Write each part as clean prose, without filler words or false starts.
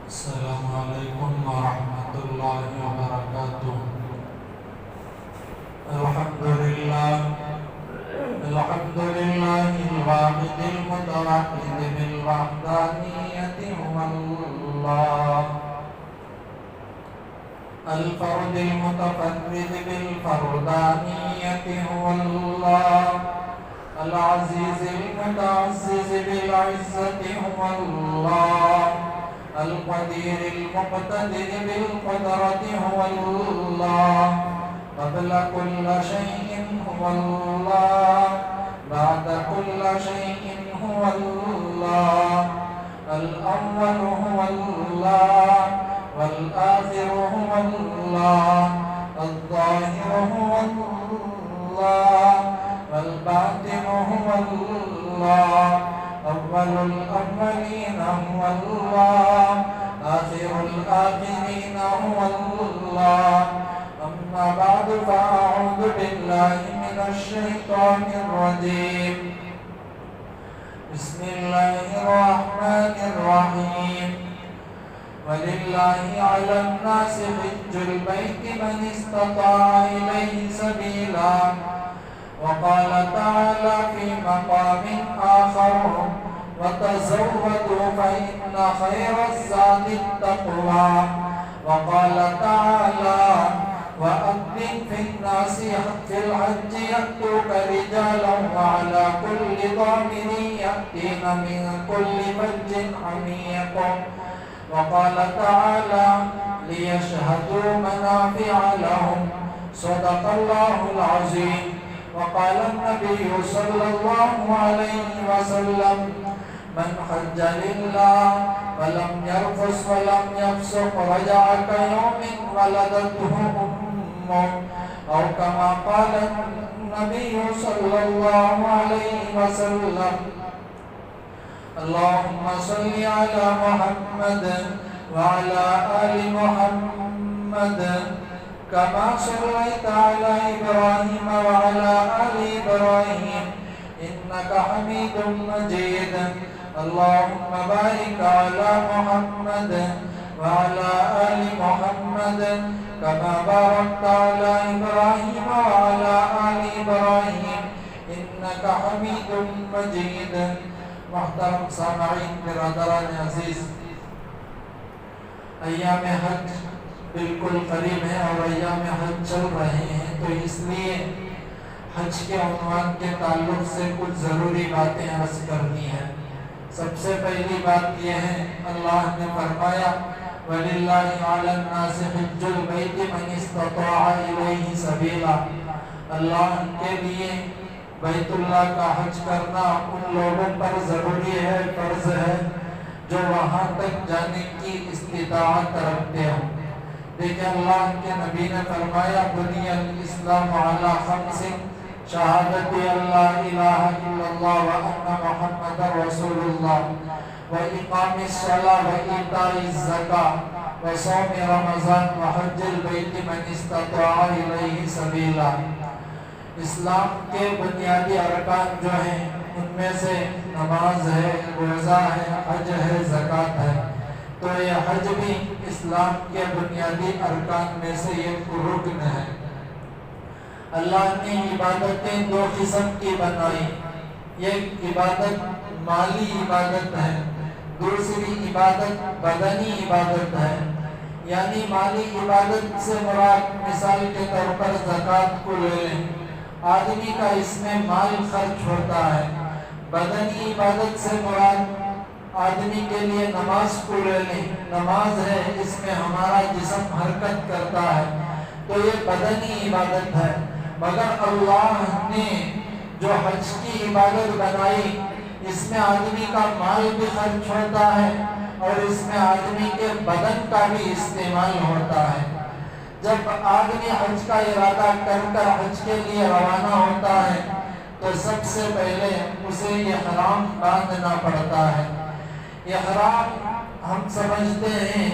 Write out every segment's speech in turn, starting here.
السلام عليكم ورحمة الله وبركاته. الحمد لله الواحد المتوحد بالوحدانية هو الله، الفرد المتفرد بالفردانية هو الله، العزيز المتعزز بالعزة هو الله، القدير المقتدر بالقدرة هو الله، قبل كل شيء هو الله، بعد كل شيء هو الله، الأول هو الله، والآخر هو الله، الظاهر هو الله، والباطن هو الله، أول الأولين هو الله، آخر الآخرين هو الله. أما بعد فأعوذ بالله من الشيطان الرجيم. بسم الله الرحمن الرحيم. ولله على الناس حج البيت من استطاع إليه سبيلا. وقال تعالى في مقام آخر: وتزودوا فإن خير الزاد التقوى. وقال تعالى: وأذن في الناس في الحج يأتوك رجالا وعلى كل ضامر يأتين من كل فج عميق. وقال تعالى: ليشهدوا منافع لهم. صدق الله العظيم. وقال النبي صلى الله عليه وسلم: من حج لله ولم يرفث ولم يفسق رجع كيوم ولدته أمه، أو كما قال النبي صلى الله عليه وسلم. اللهم صل على محمد وعلى آل محمد كما صليت على إبراهيم وعلى آل إبراهيم إنك حميد مجيد. اللهم بارك على محمد وعلى آل محمد كما باركت على إبراهيم وعلى آل إبراهيم إنك حميد مجيد. محترم سامعین برادران عزیز، ایام حج بالکل قریب ہیں اور ایام حج چل رہے ہیں، تو اس لیے حج کے عنوان کے تعلق سے کچھ ضروری باتیں عرض کرنی ہیں۔ سب سے پہلی بات یہ ہے، اللہ نے فرمایا: وَلِلَّهِ عَلَى النَّاسِ حِجُّ الْبَيْتِ مَنِ اسْتَطَاعَ إِلَيْهِ سَبِيلًا۔ اللہ کے لیے بیت اللہ کا حج کرنا ان لوگوں پر ضروری ہے، فرض ہے جو وہاں تک جانے کی استطاعت رکھتے ہوں۔ دیکھیں، اللہ کے نبی نے فرمایا: بنی الاسلام علی خمس، شہادت اللہ الہ الا اللہ وان محمد رسول اللہ، واقام الصلاۃ وایتاء الزکاۃ وصوم رمضان وحج البیت من استطاع الیہ سبیلا۔ اسلام کے بنیادی ارکان جو ہیں ان میں سے نماز ہے، روزہ ہے، حج ہے، زکوٰۃ ہے۔ تو یہ حج بھی اسلام کے بنیادی ارکان میں سے ایک رکن ہے۔ اللہ نے عبادتیں دو قسم کی بنائی، ایک عبادت مالی عبادت ہے، دوسری عبادت بدنی عبادت ہے۔ یعنی مالی عبادت سے مراد مثال کے طور پر زکوٰۃ کو لے لیں، آدمی کا اس میں مال خرچ ہوتا ہے۔ بدنی عبادت سے مراد آدمی کے لیے نماز کو لے لیں، نماز ہے، اس میں ہمارا جسم حرکت کرتا ہے، تو یہ بدنی عبادت ہے۔ مگر اللہ نے جو حج کی عبادت بنائی، اس میں آدمی کا مال بھی خرچ ہوتا ہے اور اس میں آدمی کے بدن کا بھی استعمال ہوتا ہے۔ جب آدمی حج کا ارادہ کر کر حج کے لیے روانہ ہوتا ہے تو سب سے پہلے اسے احرام باندھنا پڑتا ہے۔ احرام ہم سمجھتے ہیں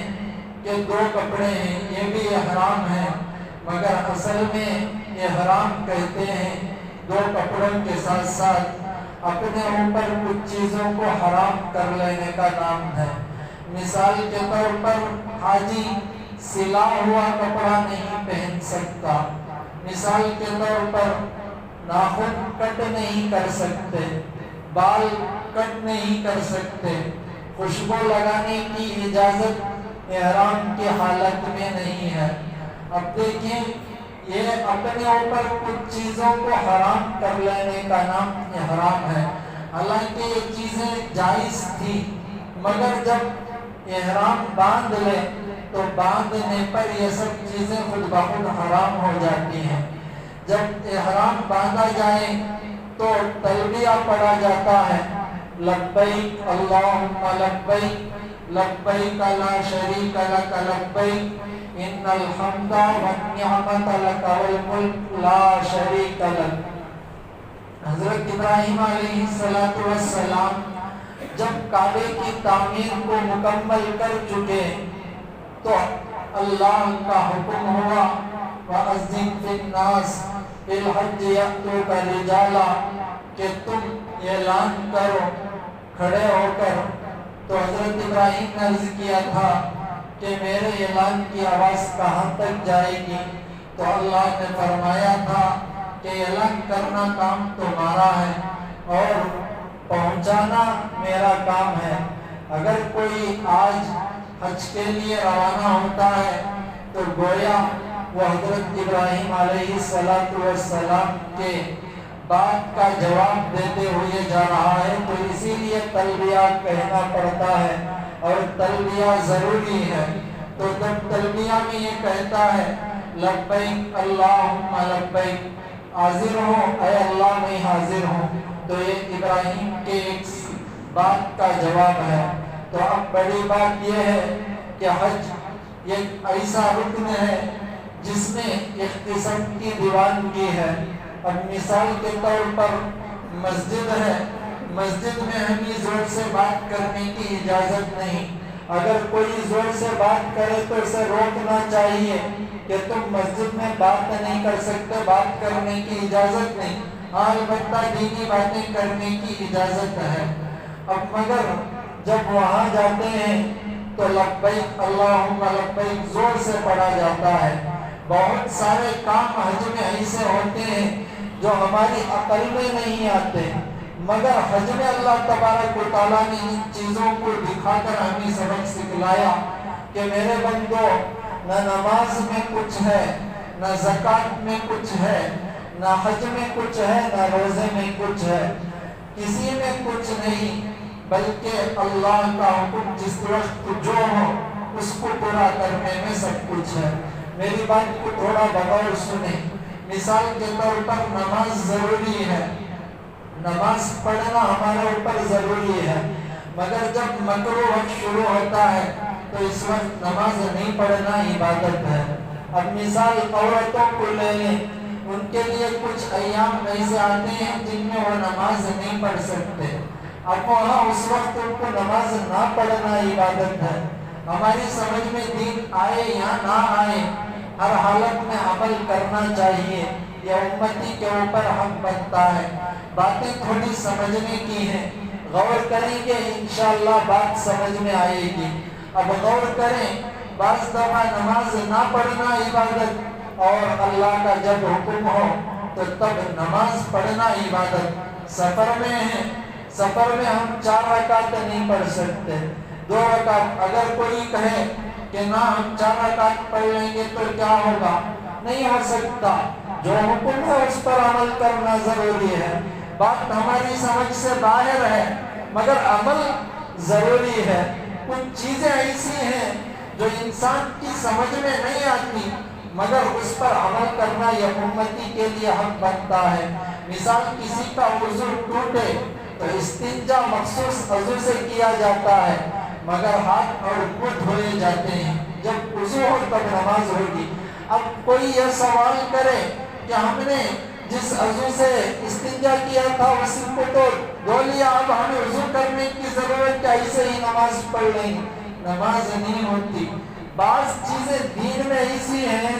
کہ دو کپڑے ہیں، یہ بھی احرام ہے، مگر اصل میں احرام کہتے ہیں دو کپڑوں کے ساتھ ساتھ اپنے اوپر کچھ چیزوں کو حرام کر لینے کا نام ہے۔ مثال کے طور پر حاجی سلا ہوا کپڑا نہیں پہن سکتا، مثال کے طور پر ناخن کٹ نہیں کر سکتے، بال کٹ نہیں کر سکتے، خوشبو لگانے کی اجازت احرام کی حالت میں نہیں ہے۔ اب دیکھیں یہ اپنے اوپر کچھ چیزوں کو حرام کر لینے کا نام احرام ہے، حالانکہ یہ چیزیں جائز تھی، مگر جب احرام باندھ لے تو باندھنے پر یہ سب چیزیں خود بخود حرام ہو جاتی ہیں۔ جب احرام باندھا جائے تو تلبیہ پڑھا جاتا ہے، لبیک اللہم لبیک لبیک لا شریک لک لبیک ان الحمد والنعمت لک والملک لا شریک لک۔ حضرت ابراہیم علیہ السلام جب کعبے کی تعمیر کو مکمل کر چکے تو اللہ کا حکم ہوا وَأَذِّن فِي النَّاسِ بِالْحَجِّ يَأْتُوكَ رِجَالًا کہ تم اعلان کرو کھڑے ہو کر۔ تو حضرت ابراہیم نے عرض کیا تھا کہ میرے اعلان کی آواز کہاں تک جائے گی؟ تو اللہ نے فرمایا تھا کہ اعلان کرنا کام تمہارا ہے اور پہنچانا میرا کام ہے۔ اگر کوئی آج حج کے لیے روانہ ہوتا ہے تو گویا وہ حضرت ابراہیم علیہ السلام کے بات کا جواب دیتے ہوئے جا رہا ہے، تو اسی لیے تلبیہ کہنا پڑتا ہے اور تلبیہ ضروری ہے۔ تو جب تلبیہ میں یہ کہتا ہے لبیک اللہم لبیک، حاضر ہوں اے اللہ میں حاضر ہوں، تو یہ ابراہیم کے ایک بات کا جواب ہے۔ تو اب بڑی بات یہ ہے کہ حج ایک ایسا رکن ہے جس میں ایک قسم کی دیوانگی ہے۔ اب مثال کے طور پر مسجد ہے، مسجد میں ہمیں زور سے بات کرنے کی اجازت نہیں، اگر کوئی زور سے بات کرے تو اسے روکنا چاہیے کہ تم مسجد میں بات نہیں کر سکتے، بات کرنے کی اجازت نہیں، البتہ دینی باتیں کرنے کی اجازت ہے۔ اب مگر جب وہاں جاتے ہیں تو لبیک اللہم لبیک زور سے پڑھا جاتا ہے۔ بہت سارے کام حج میں ایسے ہوتے ہیں جو ہماری عقل میں نہیں آتے، مگر حج میں اللہ تبارک و تعالیٰ نے ان چیزوں کو دکھا کر ہمیں سبق سکھلایا کہ میرے بندو نہ نماز میں کچھ ہے، نہ زکوٰۃ میں کچھ ہے، نہ حج میں کچھ ہے، نہ روزے میں کچھ ہے، کسی میں کچھ نہیں، بلکہ اللہ کا حکم جس وقت جو ہو اس کو پورا کرنے میں سب کچھ ہے۔ میری بات کو تھوڑا بغور سنیں۔ مثال کے طور پر نماز ضروری ہے، نماز پڑھنا ہمارے اوپر ضروری ہے، مگر جب مکروہ وقت شروع ہوتا ہے تو اس وقت نماز نہیں پڑھنا عبادت ہے۔ اب مثال عورتوں کو لے لیں، ان کے لیے کچھ ایام ایسے آتے ہیں جن میں وہ نماز نہیں پڑھ سکتے، اب وہاں اس وقت ان کو نماز نہ پڑھنا عبادت ہے۔ ہماری سمجھ میں دین آئے یا نہ آئے، ہر حالت میں عمل کرنا چاہیے، یہ امتی کے اوپر حق بنتا ہے۔ باتیں تھوڑی سمجھنے کی ہیں، غور کریں گے انشاءاللہ بات سمجھ میں آئے گی۔ اب غور کریں، بعض دفعہ نماز نہ پڑھنا عبادت اور اللہ کا جب حکم ہو تو تب نماز پڑھنا عبادت۔ سفر میں ہیں، سفر میں ہم 4 رکعت نہیں پڑھ سکتے، 2 رکعت۔ اگر کوئی کہے کہ نہ ہم 4 رکعت پڑھ لیں گے تو کیا ہوگا؟ نہیں ہو سکتا، جو حکم ہے اس پر عمل کرنا ضروری ہے۔ بات ہماری سمجھ سے باہر ہے مگر عمل ضروری ہے۔ کچھ چیزیں ایسی ہیں جو انسان کی سمجھ میں نہیں آتی مگر اس پر عمل کرنا یہ امتی کے لیے حق بنتا ہے۔ مثال کسی کا وضو ٹوٹے تو استنجا مخصوص عضو سے کیا جاتا ہے مگر ہاتھ اور منہ دھوئے جاتے ہیں، جب وضو ہو تب نماز ہوگی۔ اب کوئی یہ سوال کرے کہ ہم نے جس عضو سے استنجا کیا تھا اسی کو تو دھو لیا، اب ہمیں وضو کرنے کی ضرورت ہے، ایسے ہی نماز پڑھ لیں، نماز نہیں ہوتی۔ بعض چیزیں دین میں ایسی ہیں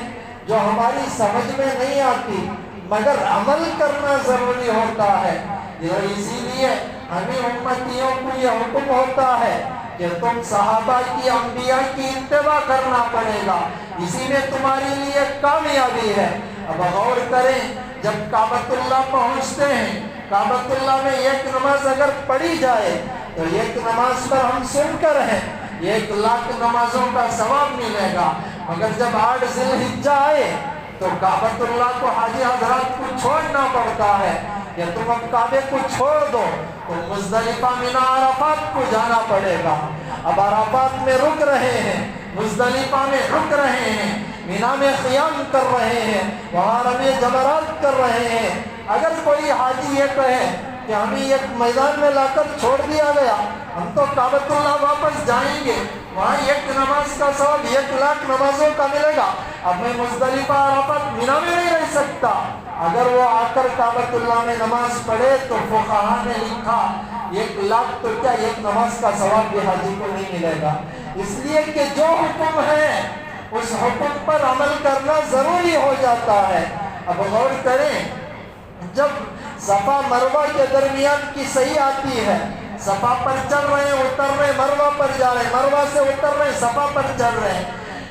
جو ہماری سمجھ میں نہیں آتی مگر عمل کرنا ضروری ہوتا ہے، اسی لیے ہمیں امتیوں کو یہ حکم ہوتا ہے کہ تم صحابہ کی انبیاء کی اتباع کرنا پڑے گا، اسی میں تمہاری لیے کامیابی ہے۔ اب غور کریں، جب کعبۃ اللہ پہنچتے ہیں، کعبۃ اللہ میں ایک نماز اگر پڑھی جائے تو ایک نماز پر ہم سن کر ہیں 1,00,000 نمازوں کا ثواب ملے گا، مگر جب 8 ذی الحجہ آئے تو کعبۃ اللہ کو حاجی حضرات کو چھوڑنا پڑتا ہے کہ تم اب کعبے کو چھوڑ دو تو مزدلفہ مینا عرفات کو جانا پڑے گا۔ اب عرفات میں رک رہے ہیں، مزدلفہ میں رک رہے ہیں، مینا میں قیام کر رہے ہیں، وہاں رمی جمرات کر رہے ہیں۔ اگر کوئی حاجی یہ کہے کہ ہمیں ایک میدان میں لا کر چھوڑ دیا گیا، ہم تو کعبۃ اللہ واپس جائیں گے، وہاں ایک نماز کا ثواب 1,00,000 نمازوں کا ملے گا، اب میں مزدلفہ عرفات مینا میں نہیں رہ سکتا۔ اگر وہ آ کر کعبۃ اللہ میں نماز پڑھے تو فقہا نے لکھا 1,00,000 تو کیا ایک نماز کا ثواب بھی حاجی کو نہیں ملے گا۔ اس لیے کہ جو حکم ہے اس حکم پر عمل کرنا ضروری ہو جاتا ہے۔ اب غور کریں، جب صفا مروہ کے درمیان کی صحیح آتی ہے، صفا پر چل رہے ہیں، اتر رہے، مروہ پر جا رہے ہیں، مروہ سے اتر رہے، صفا پر چل رہے ہیں،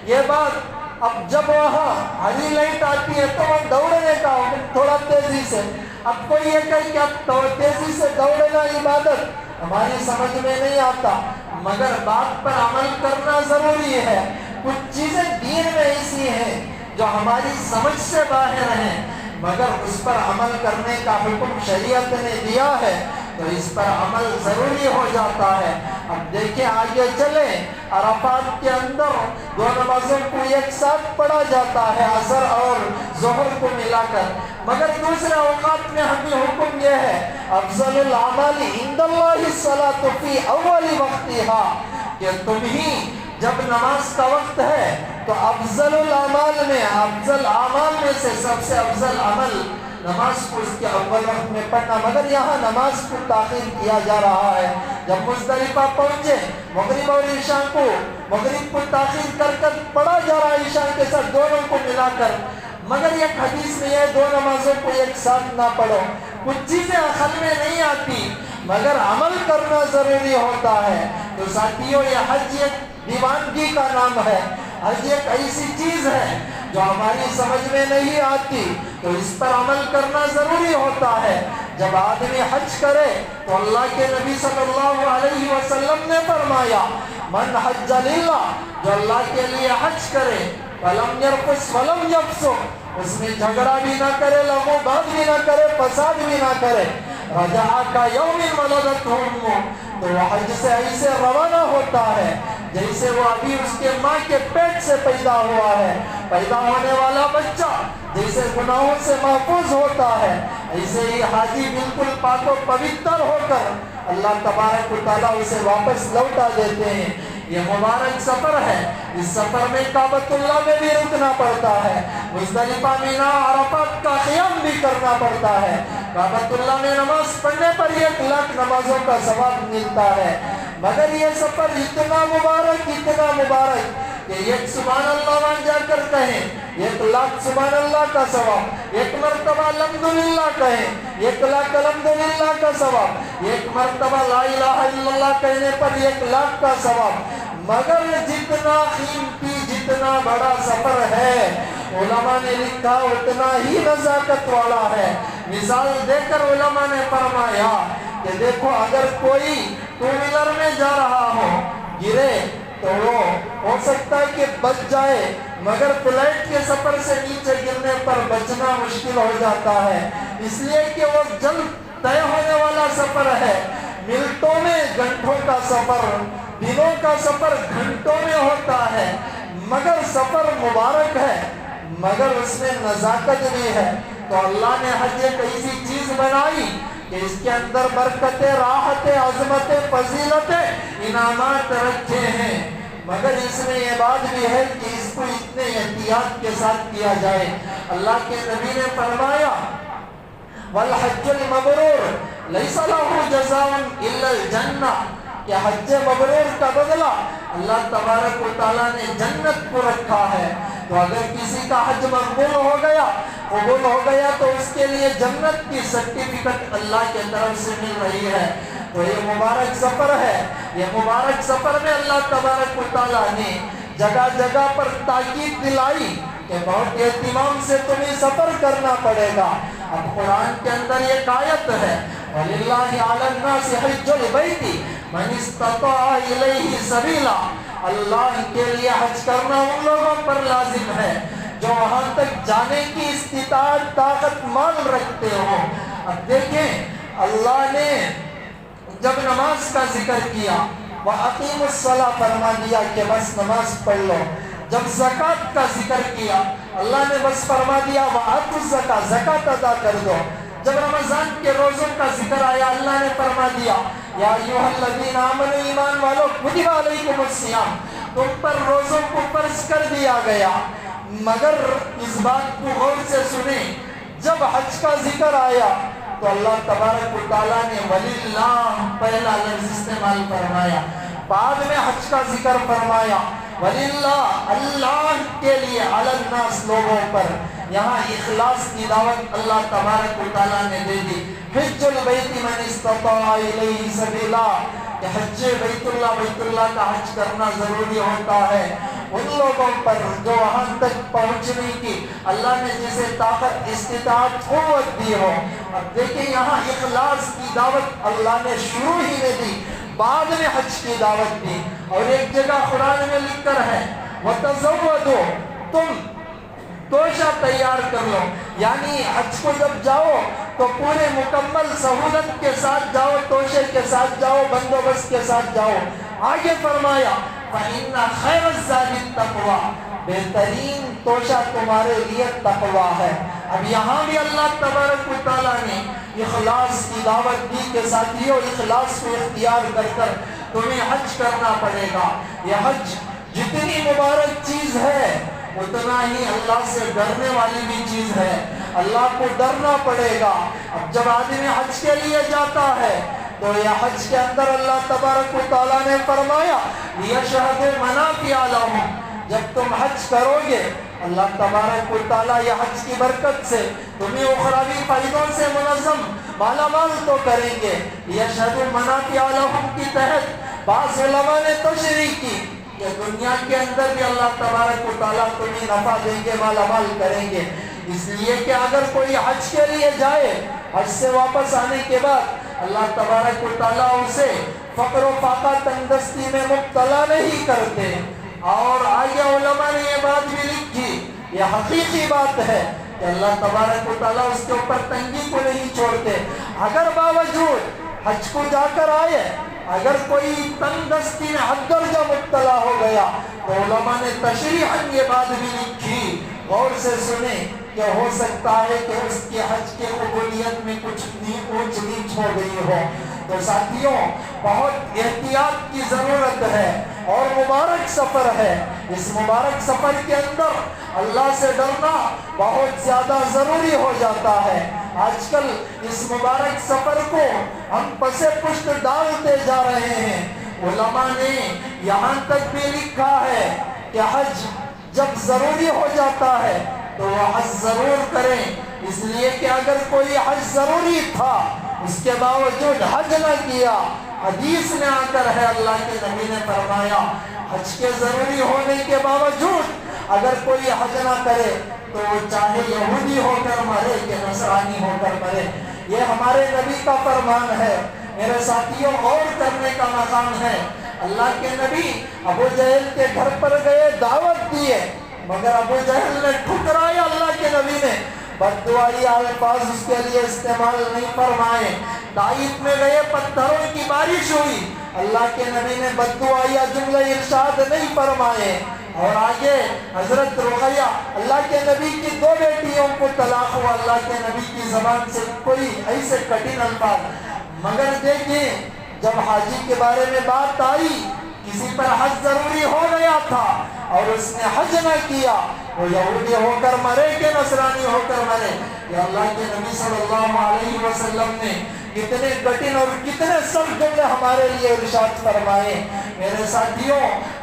یہ بات اب جب وہاں ہری لائٹ آتی ہے تو وہ دوڑنے کا حکم تھوڑا تیزی سے۔ اب کوئی یہ کہے کہ اب تیزی سے دوڑنا عبادت ہماری سمجھ میں نہیں آتا، مگر بات پر عمل کرنا ضروری ہے۔ کچھ چیزیں دین میں ایسی ہیں جو ہماری سمجھ سے باہر ہیں، مگر اس پر عمل کرنے کا حکم شریعت نے دیا ہے تو اس پر عمل ضروری ہو جاتا ہے۔ اب دیکھیں آگے چلیں، عرفات کے اندر 2 نمازوں کو ایک ساتھ پڑھا جاتا ہے، عصر اور ظہر کو ملا کر، مگر دوسرے اوقات میں ہمیں حکم یہ ہے افضل الاعمال عند اللہ الصلاۃ فی اول وقتہا، کہ تم ہی جب نماز کا وقت ہے تو افضل الاعمال میں، افضل اعمال میں سے سب سے افضل عمل نماز کو اس کے اول وقت میں پڑھنا، مگر یہاں نماز کو تاخیر کیا جا رہا ہے۔ جب مزدلفہ پہنچے، مغرب اور عشاء کو، مغرب کو تاخیر کر کر پڑھا جا رہا ہے عشاء کے ساتھ دونوں کو ملا کر، مگر ایک حدیث میں یہ 2 نمازوں کو ایک ساتھ نہ پڑھو۔ کچھ چیزیں عقل میں نہیں آتی مگر عمل کرنا ضروری ہوتا ہے۔ تو ساتھیوں، یہ حج ایک دیوانگی کا نام ہے، حج ایک ایسی چیز ہے جو ہماری سمجھ میں نہیں آتی تو اس پر عمل کرنا ضروری ہوتا ہے۔ جب آدمی حج کرے تو اللہ کے نبی صلی اللہ علیہ وسلم نے فرمایا من حج للہ، جو اللہ کے لیے حج کرے فلم یرفث ولم یفسق، اس میں جھگڑا بھی نہ کرے، لغو بات بھی نہ کرے، فساد بھی نہ کرے، رجع کا یوم ولدتہ امہ، تو وہ حج سے ایسے روانہ ہوتا ہے جیسے وہ ابھی اس کے ماں کے پیٹ سے پیدا ہوا ہے۔ پیدا ہونے والا بچہ جیسے گناہوں سے محفوظ ہوتا ہے، ایسے ہی حاجی بالکل پاک و پوتر ہو کر اللہ تبارک و تعالیٰ اسے واپس لوٹا دیتے ہیں۔ یہ مبارک سفر ہے، اس سفر میں کعبۃ اللہ میں بھی رکنا پڑتا ہے، مزدلفہ مینا عرفات کا قیام بھی کرنا پڑتا ہے، کعبۃ اللہ میں نماز پڑھنے پر 1,00,000 نمازوں کا ثواب ملتا ہے۔ مگر یہ سفر اتنا مبارک کہ ایک سبحان اللہ وہاں جا کر کہیں 1,00,000 سبحان اللہ کا ثواب، ایک مرتبہ الحمدللہ کہیں 1,00,000 الحمدللہ کا ثواب، ایک مرتبہ لا الہ الا اللہ کہنے پر 1,00,000 کا ثواب۔ مگر جتنا قیمتی، جتنا بڑا سفر ہے، علماء نے لکھا اتنا ہی نزاکت والا ہے۔ مثال دے کر علماء نے فرمایا کہ دیکھو، اگر کوئی 2 ویلر میں جا رہا ہو، گرے تو وہ ہو سکتا ہے کہ بچ جائے، مگر فلائٹ کے سفر سے نیچے گرنے پر بچنا مشکل ہو جاتا ہے، اس لیے کہ وہ جلد طے ہونے والا سفر ہے۔ منٹوں میں گھنٹوں کا سفر، دنوں کا سفر گھنٹوں میں ہوتا ہے، مگر سفر مبارک ہے، مگر اس میں نزاکت بھی ہے۔ تو اللہ نے حج ایک ایسی چیز بنائی کہ اس کے اندر برکتیں، راحتیں، عظمتیں، فضیلتیں، انعامات رکھے ہیں، مگر اس میں یہ بات بھی ہے کہ اس کو اتنے احتیاط کے ساتھ کیا جائے۔ اللہ کے نبی نے فرمایا والحج المبرور لیس لہ جزاء الا الجنہ، کہ حج مبرور کا بدلہ اللہ تبارک و تعالیٰ نے جنت کو رکھا ہے۔ تو اگر کسی کا حج مقبول ہو گیا، قبول ہو گیا، تو اس کے لیے جنت کی سرٹیفکیٹ اللہ کے طرف سے مل رہی ہے۔ تو یہ مبارک سفر ہے. یہ مبارک سفر میں اللہ تبارک و تعالیٰ نے جگہ جگہ پر تاکید دلائی کہ بہت اہتمام سے تمہیں سفر کرنا پڑے گا. اب قرآن کے اندر ایک آیت ہے وَلِلَّهِ عَلَى النَّاسِ حِجُّ الْبَيْتِ مَنِ اسْتَطَاعَ إِلَيْهِ سَبِيلًا. اللہ کے لیے حج کرنا ان لوگوں پر لازم ہے جو وہاں تک جانے کی استطاعت طاقت مان رکھتے ہو. اب دیکھیں اللہ نے جب نماز کا ذکر کیا وَأَقِيمُوا الصَّلَاةَ فرما دیا کہ بس نماز پڑھ لو. جب زکوٰۃ کا ذکر کیا اللہ نے بس فرما دیا وَآتُوا الزَّکَاةَ زکوٰۃ ادا کر دو. جب رمضان کے روزوں کا ذکر آیا اللہ نے فرما دیا یا ایھا الذین آمنوا ایمان والو کتب علیکم الصیام تم پر روزوں کو فرض کر دیا گیا. مگر اس بات کو غور سے سنیں جب حج کا ذکر آیا تو اللہ تبارک و تعالیٰ نے وللہ پہلا لفظ استعمال فرمایا. بعد میں حج کا ذکر فرمایا وللہ اللہ کے لیے علی الناس لوگوں پر. یہاں اخلاص کی دعوت اللہ تبارک و تعالیٰ نے دے دی. حج البیت من استطاع الیہ سبیلا کہ حج بیت اللہ کا حج کرنا ضروری ہوتا ہے ان لوگوں پر جو وہاں تک پہنچنے کی اللہ نے جسے طاقت استطاعت قوت دی ہو. اب دیکھیں یہاں اخلاص کی دعوت اللہ نے شروع ہی میں دی بعد میں حج کی دعوت دی. اور ایک جگہ قرآن میں لکھ کر ہے وَتَزَوَّدُوا تم توشہ تیار کر لو. یعنی حج کو جب جاؤ تو پورے مکمل سہولت کے ساتھ جاؤ توشے کے ساتھ جاؤ بندوبست کے ساتھ جاؤ. آگے فرمایا فَإِنَّ خَيْرَ الزَّادِ التَّقْوَىٰ بہترین توشہ تمہارے لیے تقویٰ ہے. اب یہاں بھی اللہ تبارک و تعالیٰ نے اخلاص کی دعوت دی کہ ساتھیوں اخلاص کو اختیار کر کر تمہیں حج کرنا پڑے گا. یہ حج جتنی مبارک چیز ہے اتنا ہی اللہ سے ڈرنے والی بھی چیز ہے. اللہ کو ڈرنا پڑے گا. اب جب آدمی حج کے لیے جاتا ہے تو یہ حج کے اندر اللہ تبارک و تعالیٰ نے فرمایا لِيَشْهَدُوا مَنَافِعَ لَهُمْ جب تم حج کرو گے اللہ تبارک و تعالیٰ یہ حج کی برکت سے تمہیں اخروی فائدوں سے منظم مالا مال تو کریں گے. لِيَشْهَدُوا مَنَافِعَ لَهُمْ کی تحت بعض علماء نے تشریح کی کہ دنیا کے اندر بھی اللہ تبارک و تعالیٰ تمہیں نفع دیں گے مالا مال کریں گے. اس لیے کہ اگر کوئی حج کے لیے جائے حج سے واپس آنے کے بعد اللہ تبارک و تعالیٰ اسے فقر و فاقہ تنگدستی میں مبتلا نہیں کرتے. اور آگے علماء نے یہ بات بھی لکھی یہ حقیقی بات ہے کہ اللہ تبارک و تعالیٰ اس کے اوپر تنگی کو نہیں چھوڑتے. اگر باوجود حج کو جا کر آئے اگر کوئی تنگدستی میں حد درجہ مبتلا ہو گیا تو علماء نے تشریحاً یہ بات بھی لکھی غور سے سنیں کہ ہو سکتا ہے کہ اس کے حج کے قبولیت میں کچھ اونچ نیچ ہو گئی ہو. تو ساتھیوں بہت احتیاط کی ضرورت ہے اور مبارک سفر ہے. اس مبارک سفر کے اندر اللہ سے ڈرنا بہت زیادہ ضروری ہو جاتا ہے. آج کل اس مبارک سفر کو ہم پسے پشت ڈالتے جا رہے ہیں. علماء نے یہاں تک بھی لکھا ہے کہ حج جب ضروری ہو جاتا ہے تو وہ حج ضرور کریں. اس لیے کہ اگر کوئی حج ضروری تھا اس کے باوجود حج نہ کیا حدیث میں آ کر ہے اللہ کے نبی نے فرمایا حج کے ضروری ہونے کے باوجود اگر کوئی حج نہ کرے تو وہ چاہے یہودی ہو کر مرے کہ نصرانی ہو کر مرے. یہ ہمارے نبی کا فرمان ہے. میرے ساتھیوں غور کرنے کا مقام ہے. اللہ کے نبی ابو جہل کے گھر پر گئے دعوت دیے مگر ابو جہل نے ٹھکرایا. اللہ کے نبی نے بددعائی الفاظ اس کے لیے استعمال نہیں فرمائے. طائف میں گئے پتھروں کی بارش ہوئی اللہ کے نبی نے بددعائی جملہ ارشاد نہیں فرمائے. اور آگے حضرت رقیہ اللہ کے نبی کی 2 بیٹیوں کو طلاق ہوا اللہ کے نبی کی زبان سے کوئی ایسے کٹھن الفاظ. مگر دیکھیں جب حاجی کے بارے میں بات آئی کسی پر حج ضروری ہو گیا تھا اور اس نے حج نہ کیا وہ یہودی ہو کر مرے کہ نصرانی ہو کر مرے. یا اللہ کے نبی صلی اللہ علیہ وسلم نے کتنے کٹھن اور کتنے سخت جملے ہمارے لیے ارشاد فرمائے. میرے ساتھیوں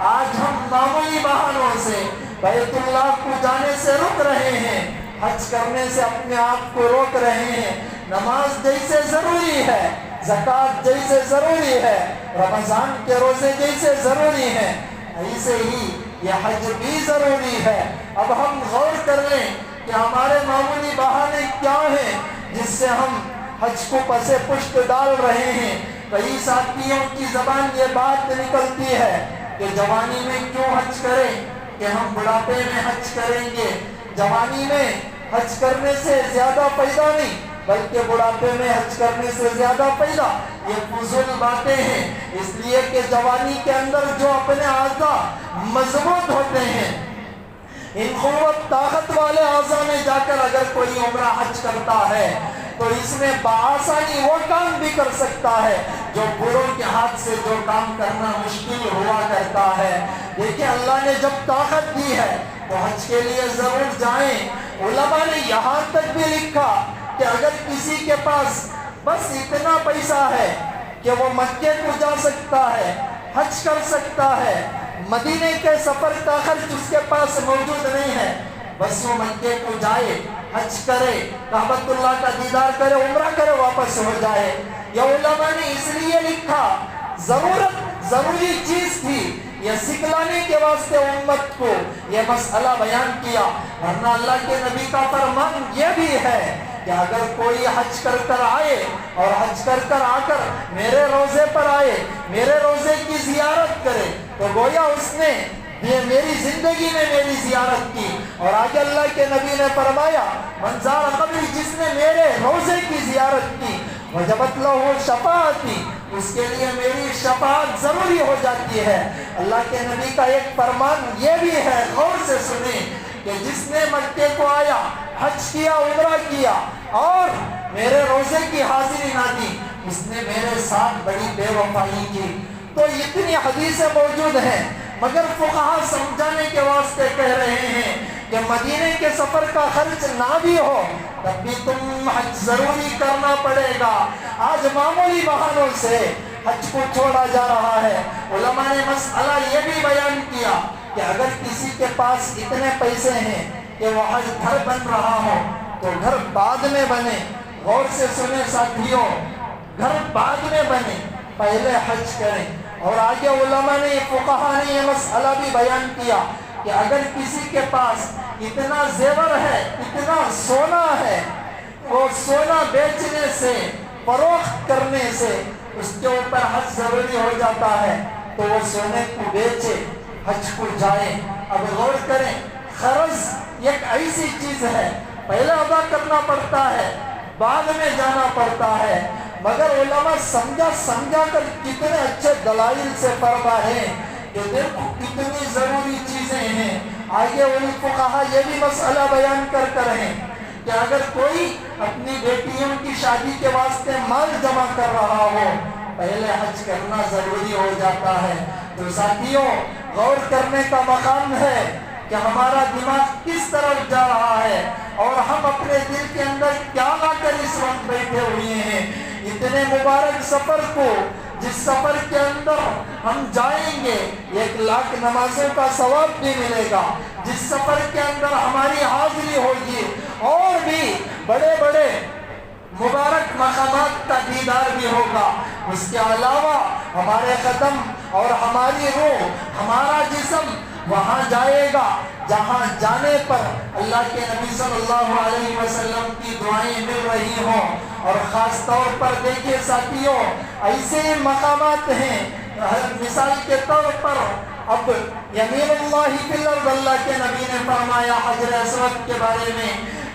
آج ہم معمولی بہانوں سے بیت اللہ کو جانے سے رک رہے ہیں حج کرنے سے اپنے آپ کو روک رہے ہیں. نماز جیسے ضروری ہے زکات جیسے ضروری ہے، رمضان کے روزے جیسے ضروری ہیں، ایسے ہی یہ حج بھی ضروری ہے۔ اب ہم غور کر لیں کہ ہمارے معمولی بہانے کیا ہیں جس سے ہم حج کو پس پشت ڈال رہے ہیں۔ کئی ساتھیوں کی زبان یہ بات نکلتی ہے کہ جوانی میں کیوں حج کریں، کہ ہم بڑھاپے میں حج کریں گے۔ جوانی میں حج کرنے سے زیادہ فائدہ نہیں، بلکہ بڑھاپے میں حج کرنے سے زیادہ فائدہ۔ یہ فضول باتیں ہیں، اس لیے کہ جوانی کے اندر جو اپنے اعضاء مضبوط ہوتے ہیں، ان قوت طاقت والے اعضاء میں جا کر اگر کوئی عمرہ حج کرتا ہے تو اس میں بآسانی وہ کام بھی کر سکتا ہے جو بوڑھوں کے ہاتھ سے جو کام کرنا مشکل ہوا کرتا ہے۔ دیکھیں اللہ نے جب طاقت دی ہے تو حج کے لیے ضرور جائیں۔ علماء نے یہاں تک بھی لکھا کہ اگر کسی کے پاس بس اتنا پیسہ ہے کہ وہ مکے کو جا سکتا ہے، حج کر سکتا ہے، مدینے کے سفر کا خرچ اس کے پاس موجود نہیں ہے، بس وہ مکے کو جائے، حج کرے، کعبۃ اللہ کا دیدار کرے، عمرہ کرے، واپس ہو جائے۔ یہ علماء نے اس لیے لکھا، ضروری چیز تھی، یہ سکھلانے کے واسطے امت کو یہ مسئلہ بیان کیا، ورنہ اللہ کے نبی کا فرمان یہ بھی ہے کہ اگر کوئی حج کر کر آئے اور حج کر کر آ کر میرے روزے پر آئے، میرے روزے کی زیارت کرے تو گویا اس نے یہ میری زندگی میں میری زیارت کی۔ اور آگے اللہ کے نبی نے فرمایا من زار قبری، جس نے میرے روزے کی زیارت کی، وجبت لہ شفاعتی، اس کے لیے میری شفاعت ضروری ہو جاتی ہے۔ اللہ کے نبی کا ایک فرمان یہ بھی ہے، غور سے سنیں، کہ جس نے مکے کو آیا، حج کیا، عمرہ کیا اور میرے روزے کی حاضری نہ دی، اس نے میرے ساتھ بڑی بے وفائی کی۔ تو اتنی حدیثیں موجود ہیں، مگر فقہا سمجھانے کے واسطے کہہ رہے ہیں کہ مدینے کے سفر کا خرچ نہ بھی ہو تب بھی تم حج ضروری کرنا پڑے گا۔ آج معمولی بہانوں سے حج کو چھوڑا جا رہا ہے۔ علماء نے مسئلہ یہ بھی بیان کیا کہ اگر کسی کے پاس اتنے پیسے ہیں کہ وہ حج گھر بن رہا ہو تو گھر بعد میں بنے۔ غور سے سنیں ساتھیوں، گھر بعد میں بنے، پہلے حج کریں۔ اور آگے علماء نے، فقہا نے یہ مسئلہ بھی بیان کیا کہ اگر کسی کے پاس اتنا زیور ہے، اتنا سونا ہے، وہ سونا بیچنے سے، فروخت کرنے سے اس کے اوپر حج ضروری ہو جاتا ہے تو وہ سونے کو بیچے، حج کو جائے۔ اب غور کریں، قرض ایک ایسی چیز ہے پہلے ادا کرنا پڑتا ہے، بعد میں جانا پڑتا ہے، مگر علماء سمجھا کر کتنے اچھے دلائل سے فرما ہے کہ دیکھو کتنی ضروری چیزیں ہیں۔ آگے فقہا یہ بھی مسئلہ بیان کر ہیں کہ اگر کوئی اپنی بیٹیوں کی شادی کے واسطے مال جمع کر رہا ہو، پہلے حج کرنا ضروری ہو جاتا ہے۔ تو ساتھیوں، غور کرنے کا مقام ہے کہ ہمارا دماغ کس طرف جا رہا ہے اور ہم اپنے دل کے اندر کیا لا کر اس وقت بیٹھے ہوئے ہیں۔ اتنے مبارک سفر کو، جس سفر کے اندر ہم جائیں گے 1,00,000 نمازوں کا ثواب بھی ملے گا، جس سفر کے اندر ہماری حاضری ہوگی اور بھی بڑے بڑے مبارک مقامات کا دیدار بھی ہوگا، اس کے علاوہ ہمارے قدم اور ہماری روح، ہمارا جسم وہاں جائے گا جہاں جانے پر اللہ کے نبی صلی اللہ علیہ وسلم کی دعائیں مل رہی ہوں۔ اور خاص طور پر دیکھیے ساتھیوں، ایسے مقامات ہیں، مثال کے طور پر اب یمین اللہ فی الارض، اللہ کے نبی نے فرمایا حجر اسود کے بارے میں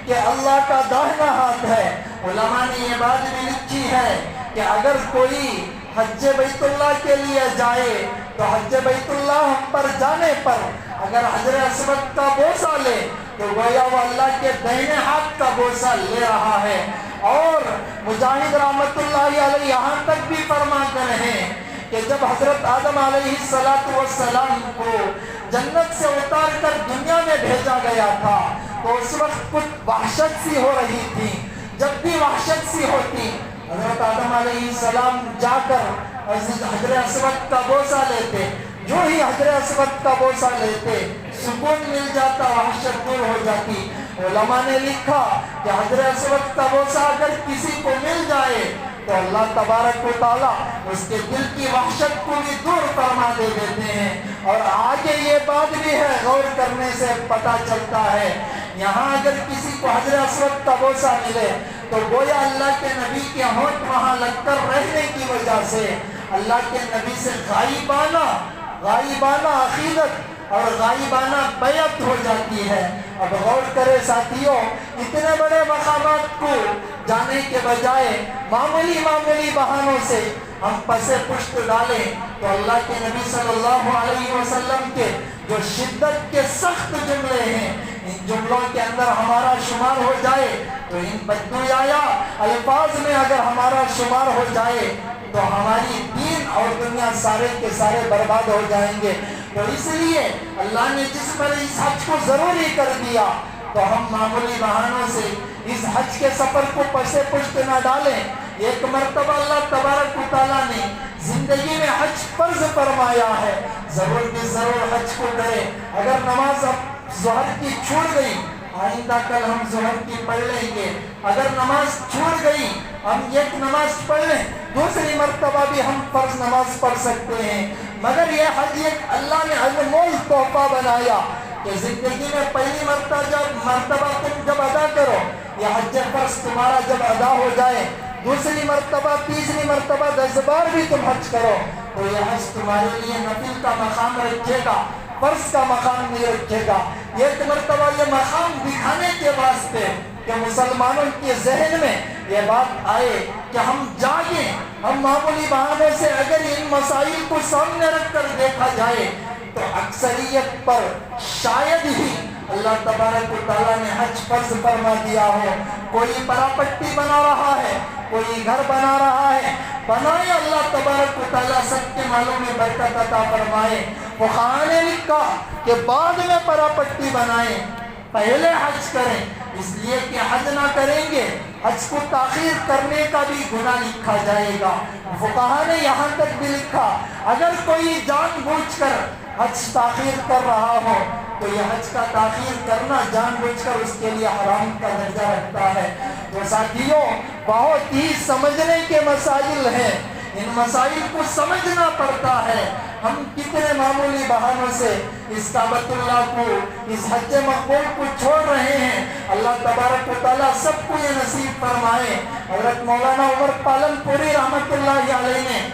کہ اللہ کا داہنا ہاتھ ہے۔ علماء نے یہ بات بھی لکھی ہے کہ اگر کوئی حج بیت اللہ کے لیے جائے تو حج بیت اللہ پر جانے پر اگر حجر اسود کا بوسہ لے تو گویا وہ اللہ کے دائیں ہاتھ کا بوسہ لے رہا ہے۔ اور مجاہد رحمت اللہ علیہ یہاں تک بھی فرماتے ہیں کہ جب حضرت آدم علیہ السلام کو جنت سے اتار کر دنیا میں بھیجا گیا تھا تو اس وقت کچھ وحشت سی ہو رہی تھی۔ جب بھی وحشت سی ہوتی، حضرت آدم علیہ السلام جا کر حجر اسود کا بوسہ لیتے، جو ہی حجر اسود کا بوسہ لیتے سکون مل جاتا، وحشت دور ہو جاتی۔ علماء نے لکھا کہ حجر اسود کا بوسہ اگر کسی کو مل جائے تو اللہ تبارک و تعالیٰ اس کے دل کی وحشت کو بھی دور فرما دے دیتے ہیں۔ اور آگے یہ بات بھی ہے، غور کرنے سے پتہ چلتا ہے، یہاں اگر کسی کو حجر اسود کا بوسہ ملے تو گویا اللہ کے نبی کے ہونٹ وہاں لگ کر رہنے کی وجہ سے اللہ کے نبی سے غائبانہ عقیدت اور غائبانہ بیعت ہو جاتی ہے۔ اب غور کرے ساتھیوں، اتنے بڑے مقامات کو جانے کے بجائے معمولی بہانوں سے ہم پسے پشت ڈالیں تو اللہ کے نبی صلی اللہ علیہ وسلم کے جو شدت کے سخت جملے ہیں، ان جملوں کے اندر ہمارا شمار ہو جائے تو ان بدگویایا الفاظ میں اگر ہمارا شمار ہو جائے تو ہماری دین اور دنیا سارے کے سارے برباد ہو جائیں گے۔ تو اس لیے اللہ نے جس پر اس حج کو ضروری کر دیا تو ہم معمولی بہانوں سے اس حج کے سفر کو پسے پشت نہ ڈالیں۔ ایک مرتبہ اللہ تبارک و تعالیٰ نے زندگی میں حج فرض فرمایا ہے، ضرور بھی ضرور حج کو کریں۔ اگر نماز ظہر کی چھوٹ گئی، آئندہ کل ہم ظہر کی پڑھ لیں گے۔ اگر نماز چھوٹ گئی، ہم ایک نماز پڑھ لیں، دوسری مرتبہ بھی ہم فرض نماز پڑھ سکتے ہیں۔ مگر یہ حج ایک اللہ نے انمول تحفہ بنایا کہ زندگی میں پہلی مرتبہ تم جب ادا کرو، یہ حج فرض تمہارا جب ادا ہو جائے، دوسری مرتبہ تیسری مرتبہ 10 بار بھی تم حج کرو تو یہ حج تمہارے لیے نفل کا مقام رکھے گا، فرض کا مقام نہیں رکھے گا۔ ایک مرتبہ یہ مقام دکھانے کے واسطے کہ مسلمانوں کے ذہن میں یہ بات آئے کہ ہم جاگیں، ہم معمولی بہانوں سے اگر ان مسائل کو سامنے رکھ کر دیکھا جائے تو اکثریت پر شاید ہی اللہ تبارک و تعالیٰ نے حج فرض فرما دیا ہو۔ کوئی پراپٹی بنا رہا ہے، کوئی گھر بنا رہا ہے، بنائے اللہ تبارک و تعالیٰ سب کے مالوں میں برکت عطا فرمائے۔ فقہاء نے لکھا کہ بعد میں پراپٹی بنائیں، پہلے حج کریں، اس لیے کہ حج نہ کریں گے حج کو تاخیر کرنے کا بھی گناہ لکھا جائے گا۔ فقہاء نے یہاں تک بھی لکھا اگر کوئی جان بوجھ کر حج تاخیر کر رہا ہو تو یہ حج کا تاخیر کرنا جان بوجھ کر اس کے لیے حرام کا درجہ رکھتا ہے۔ تو ساتھیوں، بہت ہی سمجھنے کے مسائل ہیں، ان مسائل کو سمجھنا پڑتا ہے۔ ہم کتنے معمولی بہانوں سے اس کعبۃ اللہ کو، اس حج مقبول کو چھوڑ رہے ہیں۔ اللہ تبارک و تعالیٰ سب کو یہ نصیب فرمائے۔ حضرت مولانا عمر پالن پوری رحمت اللہ علیہ نے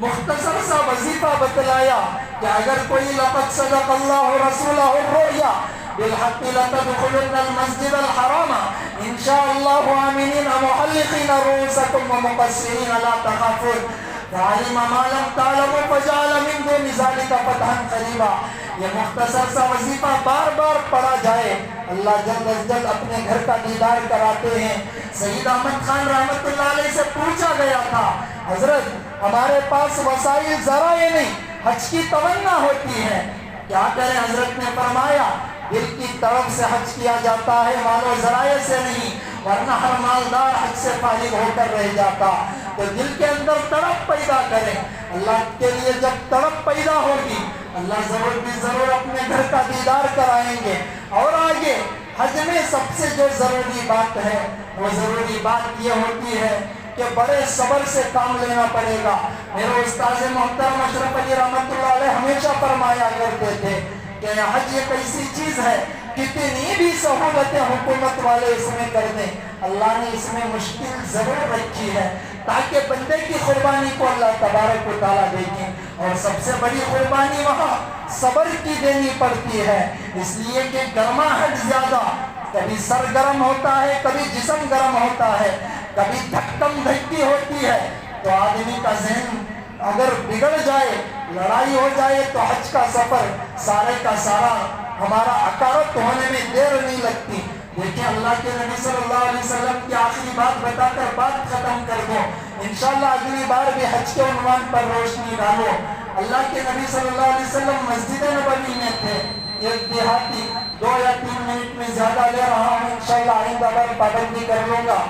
مختصر سا وظیفہ بتلایا کہ اگر کوئی لقد صدق اللہ رسولہ الرؤیا بالحق لتدخلن المسجد الحرام ان شاء اللہ آمنین محلقین رؤوسکم ومقصرین لا تخافون فعلم ما لم تعلموا فجعل من دون ذلك فتحا قریبا۔ یہ مختصر سا وظیفہ بار بار پڑھا جائے، اللہ جلد از جلد اپنے گھر کا دیدار کراتے ہیں۔ سید احمد خان رحمت اللہ علیہ سے پوچھا گیا تھا، حضرت ہمارے پاس وسائل ذرائع نہیں، حج کی تمنا ہوتی ہے، کیا کریں؟ حضرت نے فرمایا دل کی طرف سے حج کیا جاتا ہے، مال و ذرائع سے نہیں، ورنہ ہر مالدار حج سے فارغ ہو کر رہ جاتا۔ تو دل کے اندر تڑپ پیدا کریں، اللہ کے لیے جب تڑپ پیدا ہوگی اللہ ضرور بھی ضرور اپنے گھر کا دیدار کرائیں گے۔ اور آگے حج میں سب سے جو ضروری بات ہے وہ ضروری بات یہ ہوتی ہے کہ بڑے صبر سے کام لینا پڑے گا۔ میرے استاذ محترم اشرف علی رحمت اللہ علیہ ہمیشہ فرمایا کرتے تھے کہ حج ایک ایسی چیز ہے کتنی بھی سہولتیں حکومت والے اس میں کر دیں، اللہ نے اس میں مشکل ضرور رکھی ہے تاکہ بندے کی قربانی کو اللہ تبارک و تعالیٰ دیکھیں۔ اور سب سے بڑی قربانی وہاں صبر کی دینی پڑتی ہے، اس لیے کہ گرما حج زیادہ، کبھی سر گرم ہوتا ہے، کبھی جسم گرم ہوتا ہے، کبھی دھکم دھکی ہوتی ہے، تو آدمی کا ذہن اگر بگڑ جائے، لڑائی ہو جائے تو حج کا سفر سارے کا سارا ہمارا عقارت ہونے میں دیر نہیں لگتی۔ دیکھیں اللہ کے نبی صلی اللہ علیہ وسلم کی آخری بات بتا کر بات ختم کر دو، انشاءاللہ اگلی بار بھی حج کے عنوان پر روشنی ڈالو۔ اللہ کے نبی صلی اللہ علیہ وسلم مسجد نبوی میں تھے، ایک دیہاتی 2 یا 3 منٹ میں زیادہ لے رہا ہوں، انشاءاللہ آئندہ بار پابندی کر لوں گا۔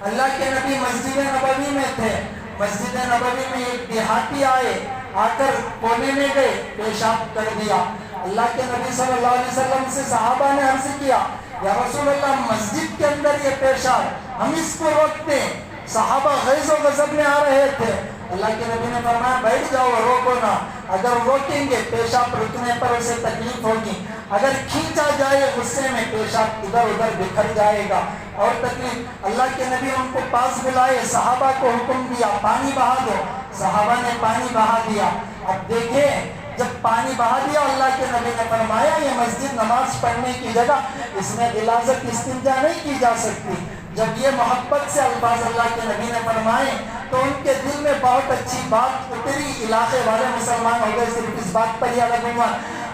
اللہ کے نبی مسجد نبوی میں تھے، مسجد نبوی میں ایک دیہاتی آئے، آ کر کونے میں گئے، پیشاب کر دیا۔ اللہ کے نبی صلی اللہ علیہ وسلم سے صحابہ نے عرض کیا یا رسول اللہ مسجد کے اندر یہ پیشاب، ہم اس کو روکتے ہیں صحابہ غیظ و غضب میں آ رہے تھے، اللہ کے نبی نے فرمایا بیٹھ جاؤ، روکو نہ، اگر روکیں گے پیشاب رکنے پر اسے تکلیف ہوگی، اگر کھینچا جائے غصے میں پیشاب ادھر ادھر بکھر جائے گا اور تکلیف۔ اللہ کے نبی ان کو پاس بلائے، صحابہ کو حکم دیا پانی بہا دو، صحابہ نے پانی بہا دیا۔ اب دیکھیں جب پانی بہا دیا اللہ کے نبی نے فرمایا یہ مسجد نماز پڑھنے کی جگہ، اس میں غلاظت استنجا نہیں کی جا سکتی۔ جب یہ محبت سے الفاظ اللہ کے نبی نے فرمائے تو ان کے دل میں بہت اچھی بات اتری، علاقے والے مسلمان ہو گئے صرف اس بات پر ہی الگ ہوا۔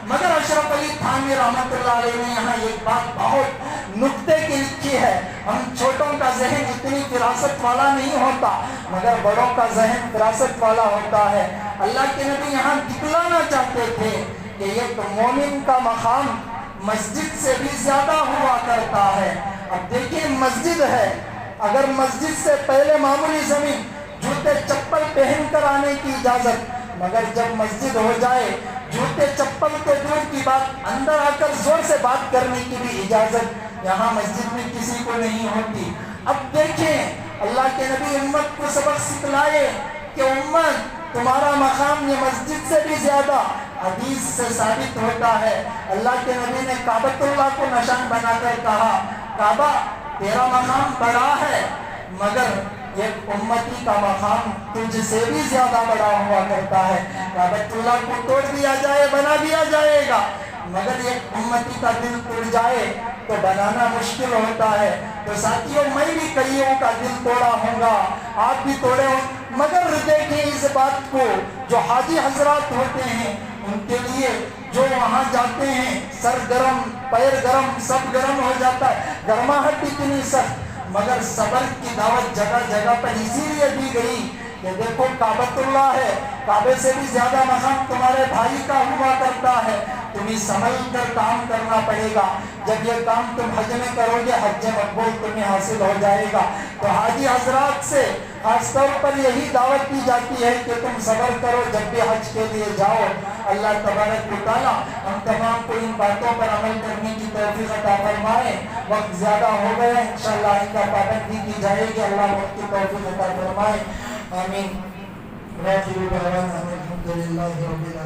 مگر اشرف علی تھانوی رحمۃ اللہ علیہ نے یہاں ایک بات بہت نکتے کی لکھی ہے، ہم چھوٹوں کا ذہن اتنی فراست والا نہیں ہوتا مگر بڑوں کا ذہن فراست والا ہوتا ہے۔ اللہ کے نبی یہاں دکھلانا چاہتے تھے کہ ایک مومن کا مقام مسجد سے بھی زیادہ ہوا کرتا ہے۔ اب دیکھیں مسجد ہے، اگر مسجد سے پہلے معمولی زمین جوتے چپل پہن کر آنے کی اجازت، مگر جب مسجد ہو جائے جوتے چپل تو دور کی بات اندر آ کر زور سے بات کرنے کی بھی اجازت یہاں مسجد میں کسی کو نہیں ہوتی۔ اب دیکھیں اللہ کے نبی امت کو سبق سکھلائے کہ امت تمہارا مقام یہ مسجد سے بھی زیادہ، حدیث سے ثابت ہوتا ہے۔ اللہ کے نبی نے کعبۃ اللہ کو نشان بنا کر کہا کعبہ تیرا مقام بڑا ہے مگر ایک امتی کا مقام تجھ سے بھی زیادہ بڑا ہوا کرتا ہے۔ کعبۃ اللہ کو توڑ دیا جائے بنا دیا جائے گا مگر ایک امتی کا دل ٹوٹ جائے تو بنانا مشکل ہوتا ہے۔ تو ساتھیوں میں بھی کئیوں کا دل توڑا ہوں گا، آپ بھی توڑے ہوں، مگر دیکھیں اس بات کو جو حاجی حضرات ہوتے ہیں ان کے لیے جو وہاں جاتے ہیں سر گرم پیر گرم سب گرم ہو جاتا ہے، گرماہٹ اتنی سخت، مگر صبر کی دعوت جگہ جگہ پر اسی لیے دی گئی کہ دیکھو کعبۃ اللہ ہے، کعبے سے بھی زیادہ مقام تمہارے بھائی کا ہوا کرتا ہے، تمہیں سنبھل کر کام کرنا پڑے گا، جب یہ کام تم حج میں کرو گے حج مقبول تمہیں حاصل ہو جائے گا۔ تو حاجی حضرات سے خاص طور پر یہی دعوت دی جاتی ہے کہ تم صبر کرو جب بھی حج کے لیے جاؤ۔ اللہ تبارک و تعالیٰ ہم تمام کو ان باتوں پر عمل کرنے کی توفیق عطا فرمائے۔ وقت زیادہ ہو گئے، انشاءاللہ ان کا پابندی کی جائے گی، اللہ وقت کی توفیق عطا فرمائے، آمین۔ الحمدللہ رب العالمین۔